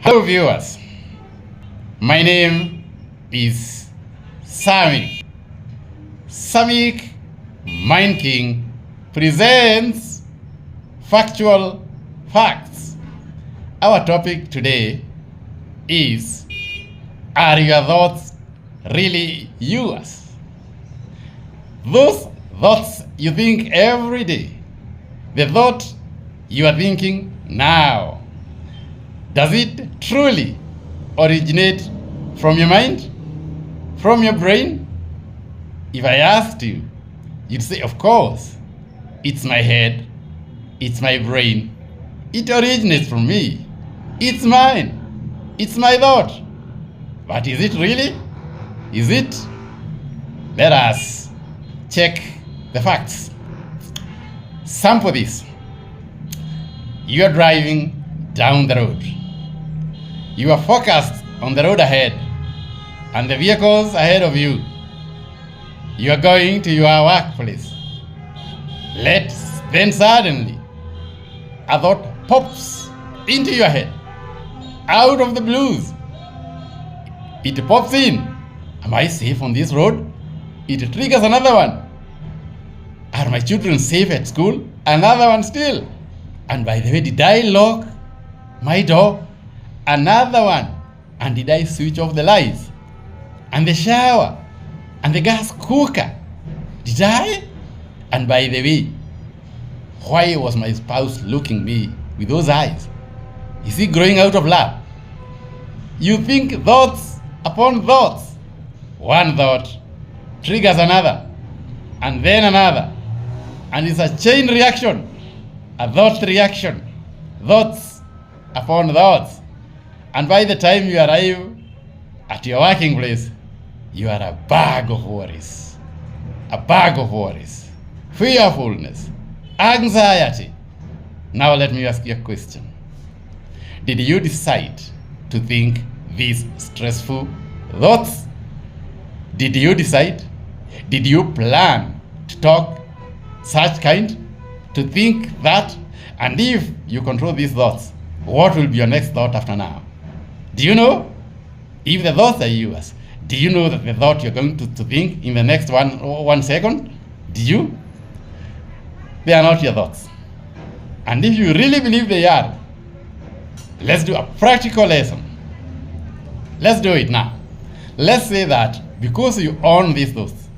Hello viewers, my name is Samik. Samik Mind King presents Factual Facts. Our topic today is, are your thoughts really yours? Those thoughts you think every day, the thought you are thinking now, does it truly originate from your mind? From your brain? If I asked you, you'd say, of course, it's my head, it's my brain, it originates from me, it's mine, it's my thought. But is it really? Is it? Let us check the facts. Sample this. You are driving down the road. You are focused on the road ahead and the vehicles ahead of you. You are going to your workplace. Then suddenly, a thought pops into your head, out of the blues. It pops in. Am I safe on this road? It triggers another one. Are my children safe at school? Another one still. And by the way, did I lock my door? Another one. And did I switch off the lights? And the shower? And the gas cooker? Did I? And by the way, why was my spouse looking me with those eyes? Is he growing out of love? You think thoughts upon thoughts. One thought triggers another, and then another. And it's a chain reaction, a thought reaction, thoughts upon thoughts. And by the time you arrive at your working place, you are a bag of worries. A bag of worries. Fearfulness. Anxiety. Now let me ask you a question. Did you decide to think these stressful thoughts? Did you decide? Did you plan to talk such kind? To think that? And if you control these thoughts, what will be your next thought after now? Do you know? If the thoughts are yours, do you know that the thought you're going to think in the next one second? Do you? They are not your thoughts. And if you really believe they are, let's do a practical lesson. Let's do it now. Let's say that because you own these thoughts,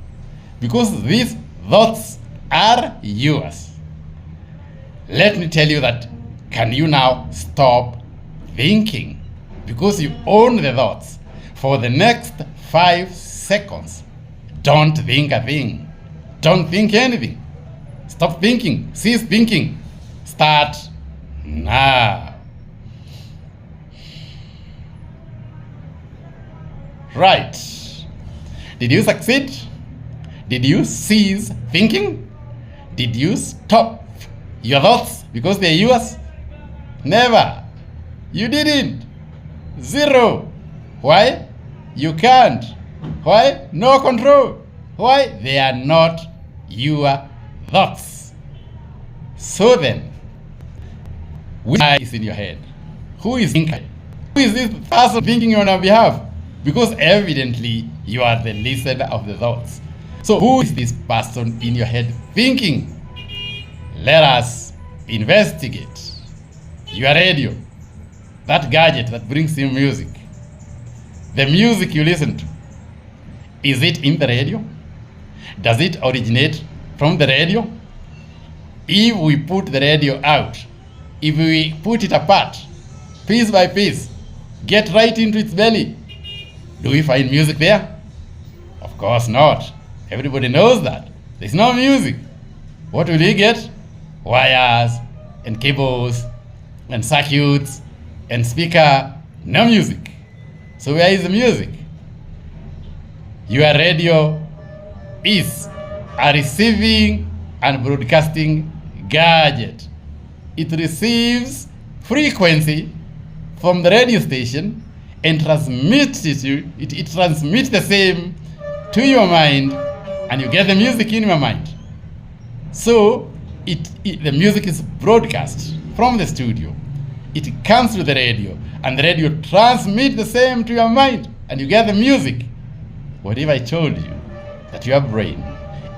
because these thoughts are yours, let me tell you that, can you now stop thinking? Because you own the thoughts. For the next 5 seconds, don't think a thing. Don't think anything. Stop thinking. Cease thinking. Start now. Right. Did you succeed? Did you cease thinking? Did you stop your thoughts because they're yours? Never. You didn't. Zero. Why? You can't. Why? No control. Why? They are not your thoughts. So then, which is in your head? Who is thinking? Who is this person thinking on your behalf? Because evidently you are the listener of the thoughts. So who is this person in your head thinking? Let us investigate. Your radio, that gadget that brings you music, the music you listen to, is it in the radio? Does it originate from the radio? If we put the radio out, if we put it apart, piece by piece, get right into its belly, do we find music there? Of course not. Everybody knows that. There's no music. What will we get? Wires and cables and circuits and speaker. No music. So where is the music? Your radio is a receiving and broadcasting gadget. It receives frequency from the radio station and transmits it transmits the same to your mind, and you get the music in your mind. So the music is broadcast from the studio It comes to the radio, and the radio transmits the same to your mind, and you get the music. Whatever I told you, that your brain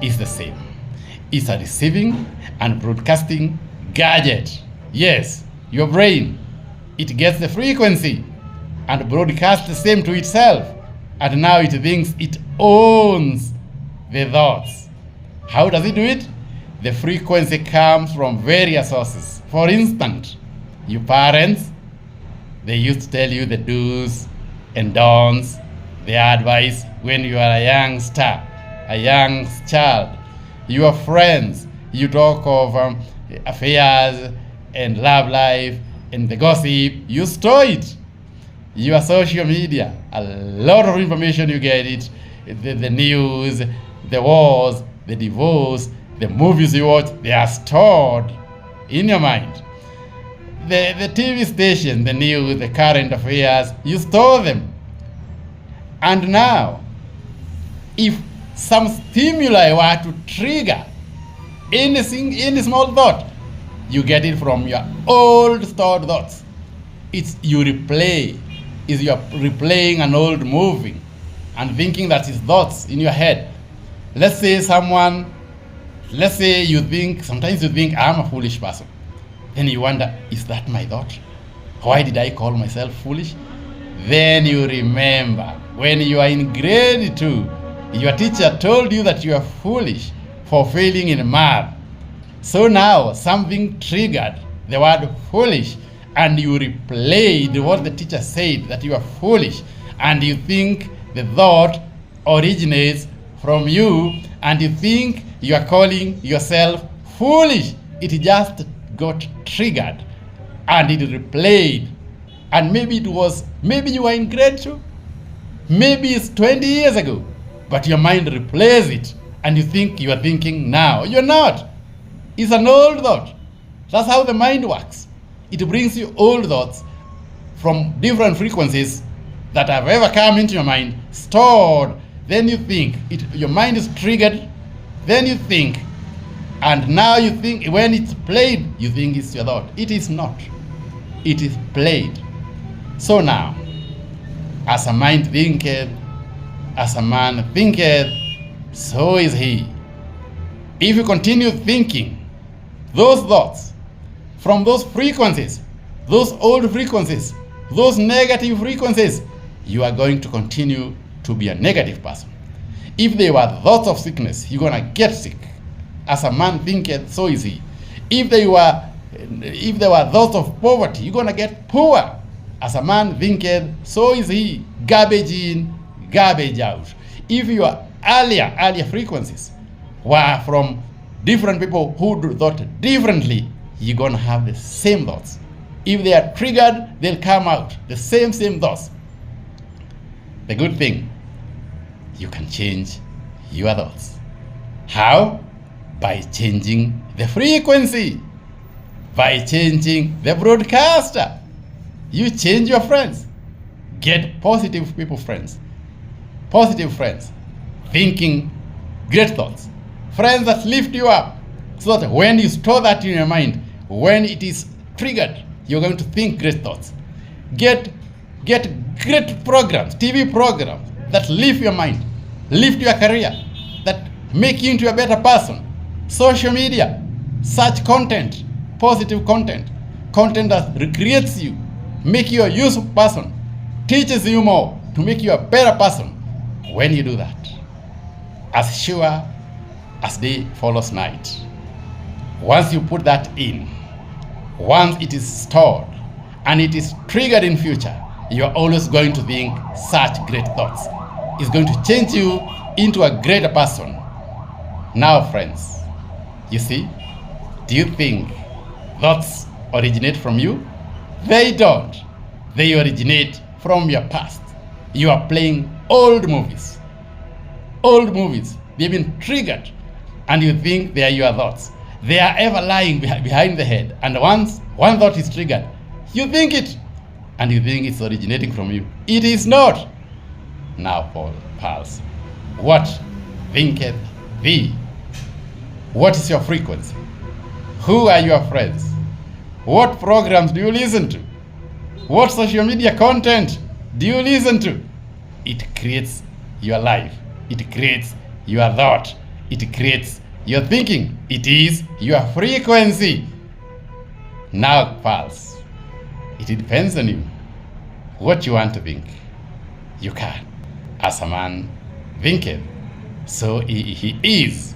is the same. It's a receiving and broadcasting gadget. Yes, your brain, it gets the frequency and broadcasts the same to itself. And now it thinks it owns the thoughts. How does it do it? The frequency comes from various sources. For instance, your parents, they used to tell you the do's and don'ts, the advice when you are a youngster, a young child. Your friends, you talk of affairs and love life and the gossip, you store it. Your social media, a lot of information you get it, the news, the wars, the divorce, the movies you watch, they are stored in your mind. The TV station, the news, the current affairs, you store them. And now, if some stimuli were to trigger any small thought, you get it from your old stored thoughts. It's you replay. Is you're replaying an old movie and thinking that is thoughts in your head. Let's say sometimes you think I'm a foolish person. Then you wonder, is that my thought? Why did I call myself foolish? Then you remember when you are in grade 2, your teacher told you that you are foolish for failing in math. So now something triggered the word foolish, and you replayed what the teacher said, that you are foolish, and you think the thought originates from you, and you think you are calling yourself foolish. It just got triggered and it replayed. And maybe you were in grade 2, maybe it's 20 years ago, but your mind replays it and you think you are thinking now. You're not. It's an old thought. That's how the mind works. It brings you old thoughts from different frequencies that have ever come into your mind, stored. Then you think, your mind is triggered, then you think, and now you think, when it's played, you think it's your thought. It is not. It is played. So now, as a mind thinketh, as a man thinketh, so is he. If you continue thinking those thoughts from those frequencies, those old frequencies, those negative frequencies, you are going to continue to be a negative person. If there were thoughts of sickness, you're going to get sick. As a man thinketh, so is he. If there were thoughts of poverty, you're going to get poor. As a man thinketh, so is he. Garbage in, garbage out. If your earlier frequencies were from different people who thought differently, you're going to have the same thoughts. If they are triggered, they'll come out. The same thoughts. The good thing, you can change your thoughts. How? By changing the frequency. By changing the broadcaster. You change your friends. Get positive people friends. Positive friends. Thinking great thoughts. Friends that lift you up. So that when you store that in your mind, when it is triggered, you're going to think great thoughts. Get great programs, TV programs that lift your mind, lift your career, that make you into a better person. Social media, search content, positive content that recreates you, make you a useful person, teaches you more to make you a better person. When you do that, as sure as day follows night, once you put that in, once it is stored and it is triggered in future, you are always going to think such great thoughts. It's going to change you into a greater person. Now, friends, you see, do you think thoughts originate from you? They don't. They originate from your past. You are playing old movies. Old movies. They've been triggered, and you think they are your thoughts. They are ever lying behind the head. And once one thought is triggered, you think it, and you think it's originating from you. It is not. Now, pals, what thinketh thee? What is your frequency? Who are your friends? What programs do you listen to? What social media content do you listen to? It creates your life. It creates your thought. It creates your thinking. It is your frequency. Now, pals, it depends on you what you want to think. You can. As a man thinketh, so he is.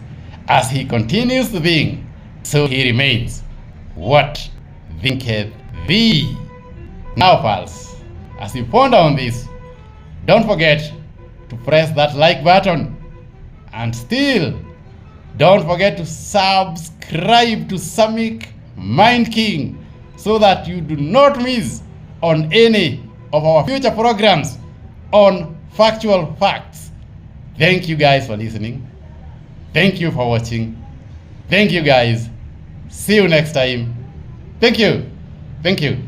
As he continues to think, so he remains. What thinketh thee? Now, pals, as you ponder on this, don't forget to press that like button. And still, don't forget to subscribe to Samick Mind King so that you do not miss on any of our future programs on factual facts. Thank you guys for listening. Thank you for watching. Thank you guys. See you next time. Thank you. Thank you.